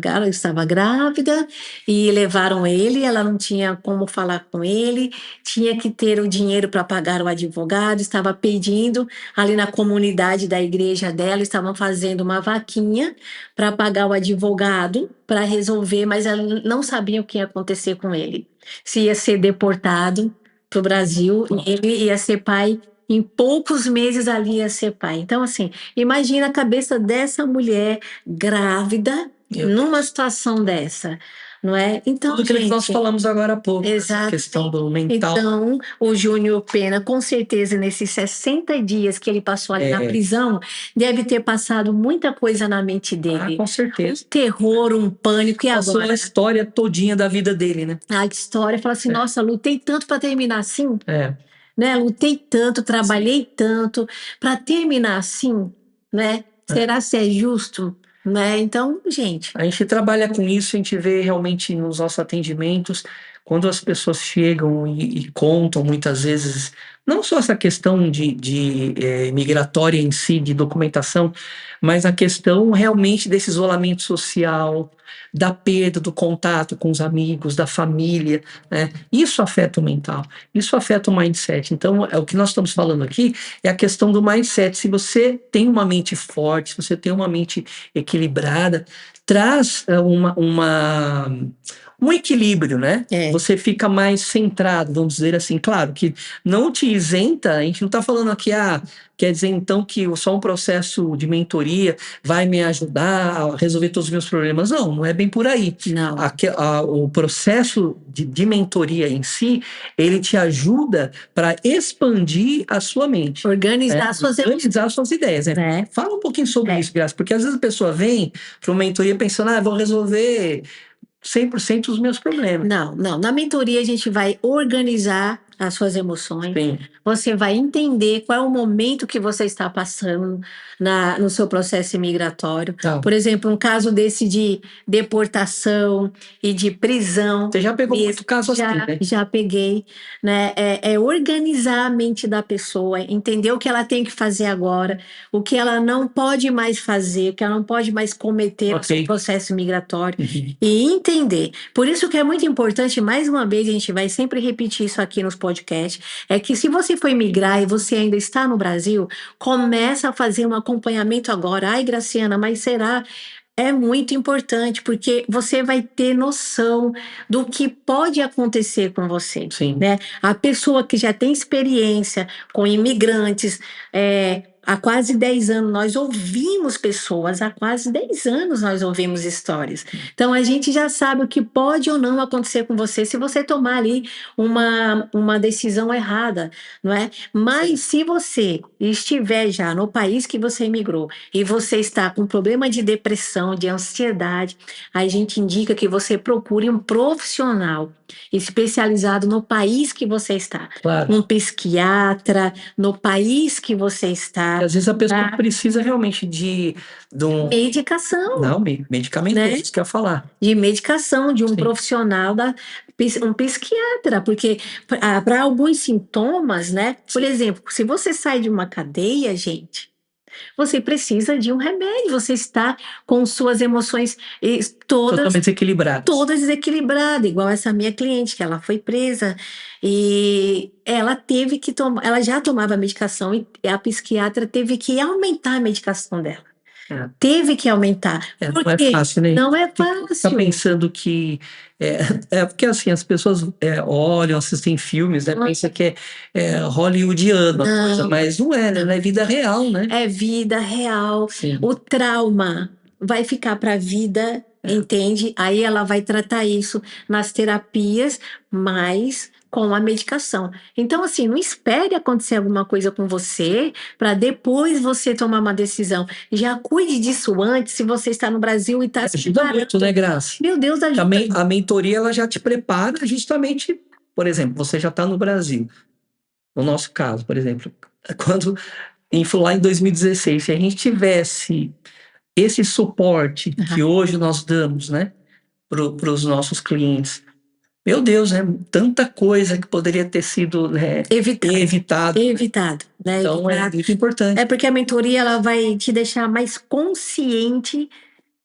grávida e levaram ele, ela não tinha como falar com ele, tinha que ter o dinheiro para pagar o advogado, estava pedindo ali na comunidade da igreja dela, estavam fazendo uma vaquinha para pagar o advogado, para resolver, mas ela não sabia o que ia acontecer com ele. Se ia ser deportado para o Brasil, ele ia ser pai. Em poucos meses ali ia ser pai. Então, assim, imagina a cabeça dessa mulher grávida numa situação dessa, não é? Então, tudo que nós falamos agora há pouco, essa questão do mental. Então, o Júnior Pena, com certeza, nesses 60 dias que ele passou ali na prisão, deve ter passado muita coisa na mente dele. Com certeza. Um terror, um pânico. E passou agora? A história todinha da vida dele, né? A história, fala assim, nossa, lutei tanto para terminar assim. Né? Lutei tanto, trabalhei tanto para terminar assim, né? Será que é justo? Né? Então, gente. A gente trabalha com isso, a gente vê realmente nos nossos atendimentos, quando as pessoas chegam e contam muitas vezes, não só essa questão de migratória em si, de documentação, mas a questão realmente desse isolamento social, da perda do contato com os amigos, da família, né? Isso afeta o mental, isso afeta o mindset. Então, o que nós estamos falando aqui é a questão do mindset. Se você tem uma mente forte, se você tem uma mente equilibrada, traz um equilíbrio, né? Você fica mais centrado, vamos dizer assim. Claro que não te isenta, a gente não está falando aqui, quer dizer então que só um processo de mentoria vai me ajudar a resolver todos os meus problemas. Não é bem por aí. Não. O processo de mentoria em si, ele te ajuda para expandir a sua mente. Organizar suas ideias. Né? Fala um pouquinho sobre isso, Graça, porque às vezes a pessoa vem para uma mentoria pensando, vou resolver 100% dos meus problemas. Não. Na mentoria a gente vai organizar as suas emoções. Sim. Você vai entender qual é o momento que você está passando no seu processo imigratório. Por exemplo, um caso desse de deportação e de prisão. Você já pegou muito caso assim, né? Já peguei. Né? É organizar a mente da pessoa, entender o que ela tem que fazer agora, o que ela não pode mais fazer, o que ela não pode mais cometer no seu processo migratório. E entender. Por isso que é muito importante, mais uma vez, a gente vai sempre repetir isso aqui nos podcasts, é que se você for migrar e você ainda está no Brasil, começa a fazer um acompanhamento agora. Ai, Graciana, mas será? É muito importante, porque você vai ter noção do que pode acontecer com você. Sim. Né? A pessoa que já tem experiência com imigrantes, há quase 10 anos nós ouvimos pessoas, há quase 10 anos nós ouvimos histórias. Então a gente já sabe o que pode ou não acontecer com você se você tomar ali uma decisão errada, não é? Mas se você estiver já no país que você imigrou e você está com problema de depressão, de ansiedade, a gente indica que você procure um profissional especializado no país que você está. Claro. Um psiquiatra, no país que você está, Porque às vezes a pessoa precisa realmente de um... Medicação. Não, medicamento, Né? é isso que eu ia falar. De medicação, de um Sim. profissional, um psiquiatra, porque para alguns sintomas, né? Por exemplo, se você sai de uma cadeia, gente, você precisa de um remédio, você está com suas emoções Totalmente desequilibradas. todas desequilibradas, igual essa minha cliente, que ela foi presa e ela teve que tomar, ela já tomava medicação e a psiquiatra teve que aumentar a medicação dela. Teve que aumentar. Não é fácil, né? Não é fácil. Tá pensando que... porque assim, as pessoas olham, assistem filmes, né? Pensa que é hollywoodiano, a coisa, mas não é, né? É vida real, né? É vida real. Sim. O trauma vai ficar para a vida, entende? Aí ela vai tratar isso nas terapias, mas com a medicação. Então, assim, não espere acontecer alguma coisa com você para depois você tomar uma decisão. Já cuide disso antes, se você está no Brasil e está se Ajuda muito, né, Graça? Meu Deus, ajuda. Também a mentoria, ela já te prepara justamente, por exemplo, você já está no Brasil. No nosso caso, por exemplo, quando lá em 2016, se a gente tivesse esse suporte que hoje nós damos, né, para os nossos clientes, meu Deus, né, tanta coisa que poderia ter sido, né, evitado. Né? Então é muito importante. É porque a mentoria ela vai te deixar mais consciente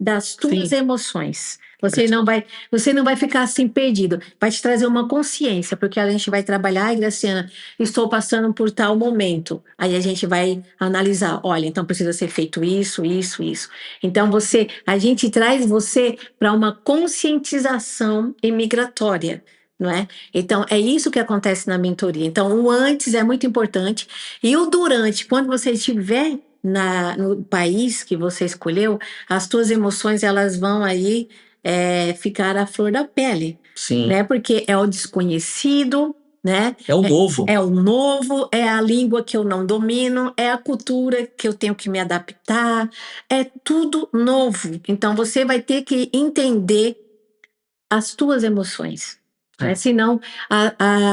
das tuas emoções. Você não vai ficar assim perdido. Vai te trazer uma consciência, porque a gente vai trabalhar, e Graciana, estou passando por tal momento. Aí a gente vai analisar, olha, então precisa ser feito isso, isso, isso. Então a gente traz você para uma conscientização imigratória. Não é? Então, é isso que acontece na mentoria. Então, o antes é muito importante e o durante, quando você estiver no país que você escolheu, as tuas emoções elas vão aí ficar à flor da pele. Sim. Né? Porque é o desconhecido, né? É o novo. É o novo, é a língua que eu não domino, é a cultura que eu tenho que me adaptar, é tudo novo. Então, você vai ter que entender as tuas emoções. Né? Senão,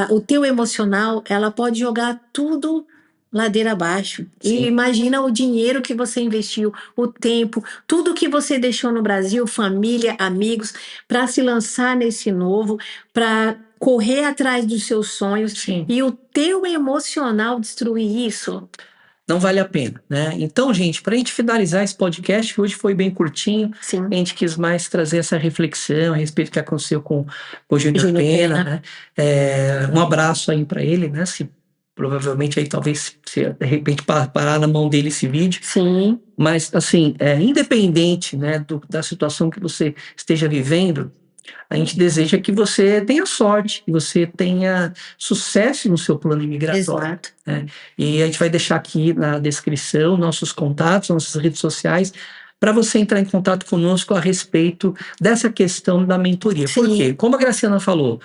o teu emocional, ela pode jogar tudo ladeira abaixo. Sim. E imagina o dinheiro que você investiu, o tempo, tudo que você deixou no Brasil, família, amigos, para se lançar nesse novo, para correr atrás dos seus sonhos. Sim. E o teu emocional destruir isso. Não vale a pena, né? Então, gente, para a gente finalizar esse podcast, que hoje foi bem curtinho, Sim. a gente quis mais trazer essa reflexão a respeito do que aconteceu com o Júnior Pena, né? Um abraço aí para ele, né? Se provavelmente aí talvez se de repente parar na mão dele esse vídeo. Sim. Mas assim, independente, né, da situação que você esteja vivendo, a gente deseja que você tenha sorte, que você tenha sucesso no seu plano imigratório. Exato. Né? E a gente vai deixar aqui na descrição nossos contatos, nossas redes sociais, para você entrar em contato conosco a respeito dessa questão da mentoria. Sim. Por quê? Como a Graciana falou,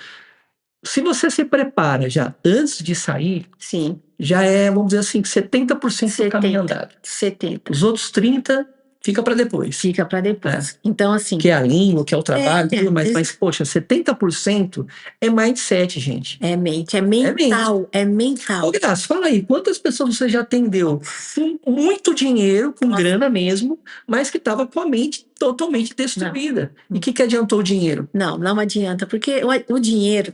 se você se prepara já antes de sair, Sim. já vamos dizer assim, 70% do caminho andado. 70%. Os outros 30% fica para depois. Fica para depois. Então, assim... Que é a língua, que é o trabalho, tudo mais. Mas, poxa, 70% é mindset, gente. É mente, é mental, é mental. Ô, Graça, fala aí, quantas pessoas você já atendeu com muito dinheiro, com grana mesmo, mas que estava com a mente totalmente destruída? Não. E o que adiantou o dinheiro? Não adianta, porque o dinheiro,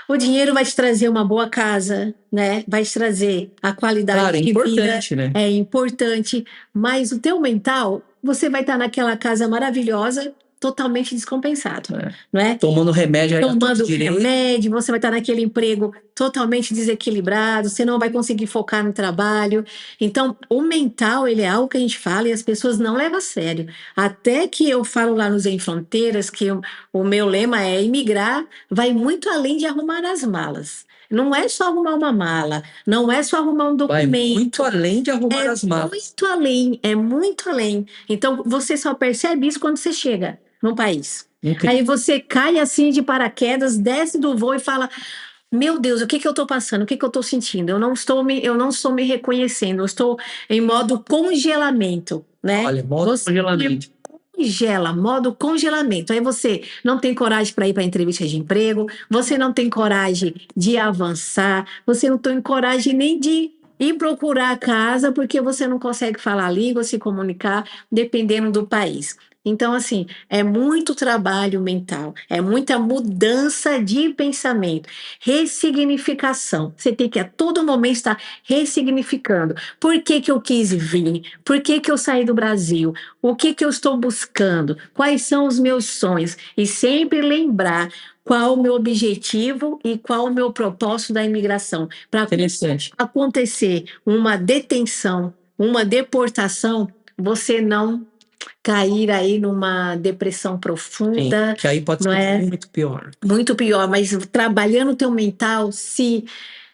o dinheiro vai te trazer uma boa casa, né? Vai te trazer a qualidade de vida. Né? É importante, mas o teu mental, você vai estar naquela casa maravilhosa, totalmente descompensado, não é? Tomando remédio, você vai estar naquele emprego totalmente desequilibrado, você não vai conseguir focar no trabalho. Então, o mental, ele é algo que a gente fala e as pessoas não levam a sério. Até que eu falo lá no Zen Fronteiras que o meu lema é imigrar vai muito além de arrumar as malas. Não é só arrumar uma mala, não é só arrumar um documento. Vai muito além de arrumar as malas. É muito além. Então, você só percebe isso quando você chega no país. Aí você cai assim de paraquedas, desce do voo e fala: meu Deus, o que eu estou passando? O que eu estou sentindo? Eu não estou me reconhecendo. Eu estou em modo congelamento, né? Olha, congelamento. Modo congelamento. Aí você não tem coragem para ir para a entrevista de emprego, você não tem coragem de avançar, você não tem coragem nem de ir procurar a casa porque você não consegue falar a língua, se comunicar, dependendo do país. Então, assim, é muito trabalho mental, é muita mudança de pensamento, ressignificação. Você tem que a todo momento estar ressignificando. Por que que eu quis vir? Por que que eu saí do Brasil? O que que eu estou buscando? Quais são os meus sonhos? E sempre lembrar qual o meu objetivo e qual o meu propósito da imigração. Para Interessante. acontecer uma detenção, uma deportação, você não cair aí numa depressão Sim, profunda, que aí pode não ser é? muito pior. Muito pior, mas trabalhando o teu mental, se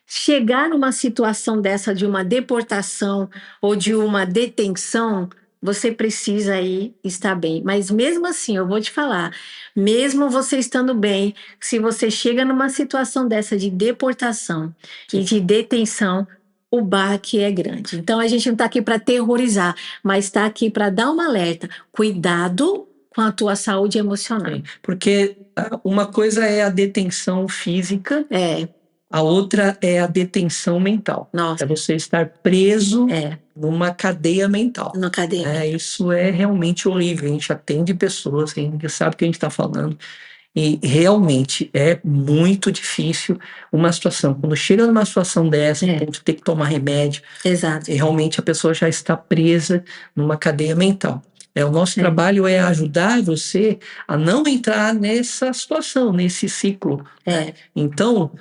chegar numa situação dessa de uma deportação ou de uma detenção, você precisa aí estar bem. Mas mesmo assim, eu vou te falar, mesmo você estando bem, se você chega numa situação dessa de deportação e de detenção, o baque é grande. Então a gente não está aqui para terrorizar, mas está aqui para dar um alerta. Cuidado com a tua saúde emocional. Sim, porque uma coisa é a detenção física, a outra é a detenção mental. Nossa. É você estar preso É. numa cadeia mental. Na cadeia. Isso é realmente horrível. A gente atende pessoas, a gente sabe o que a gente está falando. E realmente é muito difícil uma situação. Quando chega numa situação dessa, ponto de ter que tomar remédio, Exato. e realmente a pessoa já está presa numa cadeia mental. O nosso trabalho é ajudar você a não entrar nessa situação, nesse ciclo. Então,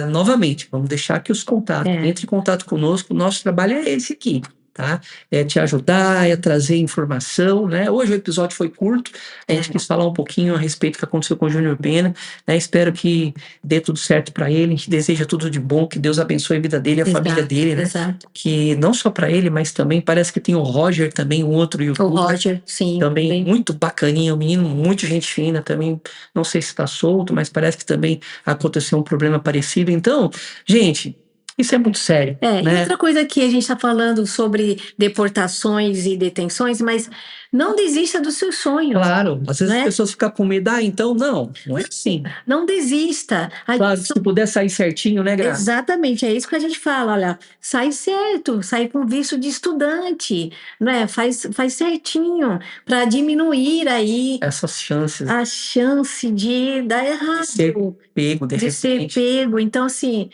novamente, vamos deixar aqui os contatos. Entre em contato conosco. O nosso trabalho é esse aqui. Tá? É te ajudar, é trazer informação, né? Hoje o episódio foi curto, a gente quis falar um pouquinho a respeito do que aconteceu com o Júnior Pena, né? Espero que dê tudo certo para ele, a gente deseja tudo de bom, que Deus abençoe a vida dele, a família dele, né? Exato. Que não só para ele, mas também parece que tem o Roger também, um outro O youtuber, Roger, sim. também muito bacaninha, o menino, muito gente fina também, não sei se está solto, mas parece que também aconteceu um problema parecido. Então, gente, isso é muito sério, E né? outra coisa que a gente está falando sobre deportações e detenções, mas não desista dos seus sonhos. Claro, às vezes Né? as pessoas ficam com medo, então não é assim. Não desista. Claro, se puder sair certinho, né, Graça? Exatamente, é isso que a gente fala, olha, sai certo, sai com visto de estudante, né? Faz certinho para diminuir aí Essas chances a chance de dar errado, de ser pego, de ser repente. pego. Então, assim,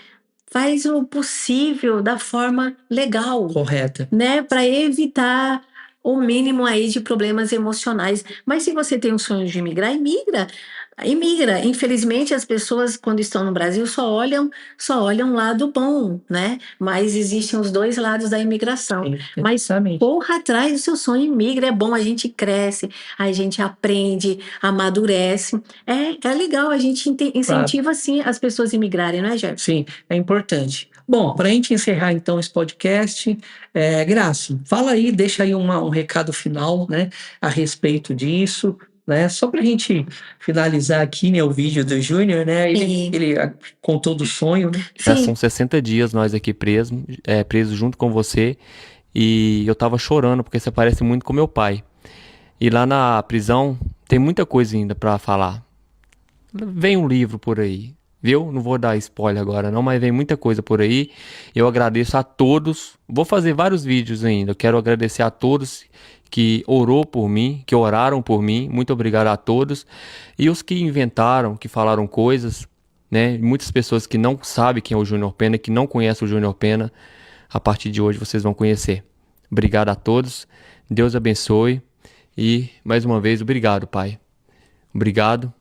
faz o possível da forma legal, Correta. né? Para evitar o mínimo aí de problemas emocionais. Mas se você tem um sonho de imigrar, imigra. Infelizmente, as pessoas, quando estão no Brasil, só olham o lado bom, né? Mas existem os dois lados da imigração. Sim, Mas exatamente. corra atrás do seu sonho, imigra, é bom, a gente cresce, a gente aprende, amadurece. É legal, a gente incentiva, sim, as pessoas a imigrarem, não é, Jefferson? Sim, é importante. Bom, para a gente encerrar então esse podcast, Graça, fala aí, deixa aí um recado final, né, a respeito disso, né, só para a gente finalizar aqui, né, o vídeo do Júnior, né, ele contou do sonho, né? Já são 60 dias nós aqui presos junto com você, e eu tava chorando porque você parece muito com meu pai. E lá na prisão tem muita coisa ainda para falar. Vem um livro por aí, viu? Não vou dar spoiler agora não, mas vem muita coisa por aí. Eu agradeço a todos. Vou fazer vários vídeos ainda. Eu quero agradecer a todos que orou por mim, que oraram por mim. Muito obrigado a todos. E os que inventaram, que falaram coisas, né? Muitas pessoas que não sabem quem é o Júnior Pena, que não conhecem o Júnior Pena, a partir de hoje vocês vão conhecer. Obrigado a todos. Deus abençoe. E, mais uma vez, obrigado, Pai. Obrigado.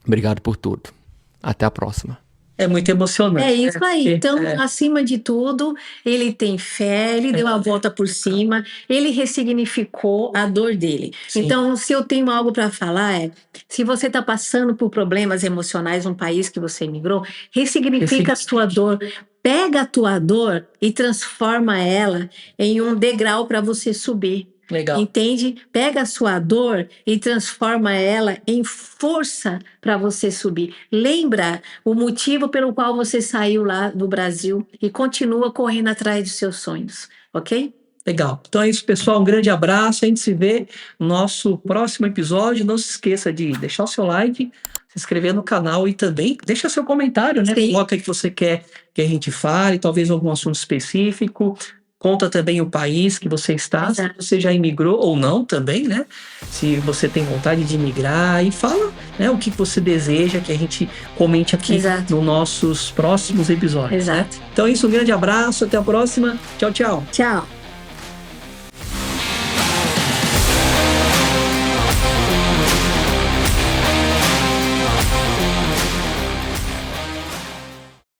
Obrigado por tudo. Até a próxima. É muito emocionante. É isso aí. Né? Então, acima de tudo, ele tem fé, ele deu a volta por cima, ele ressignificou a dor dele. Sim. Então, se eu tenho algo para falar, se você está passando por problemas emocionais num país que você emigrou, ressignifica a sua dor. Pega a tua dor e transforma ela em um degrau para você subir. Legal. Entende? Pega a sua dor e transforma ela em força para você subir. Lembra o motivo pelo qual você saiu lá do Brasil e continua correndo atrás dos seus sonhos, ok? Legal. Então é isso, pessoal. Um grande abraço. A gente se vê no nosso próximo episódio. Não se esqueça de deixar o seu like, se inscrever no canal e também deixa seu comentário, né? Sim. Coloca aí que você quer que a gente fale, talvez algum assunto específico. Conta também o país que você está, Exato. se você já imigrou ou não também, né? Se você tem vontade de imigrar, e fala, né, o que você deseja que a gente comente aqui Exato. nos nossos próximos episódios. Exato. Né? Então é isso, um grande abraço, até a próxima. Tchau, tchau. Tchau.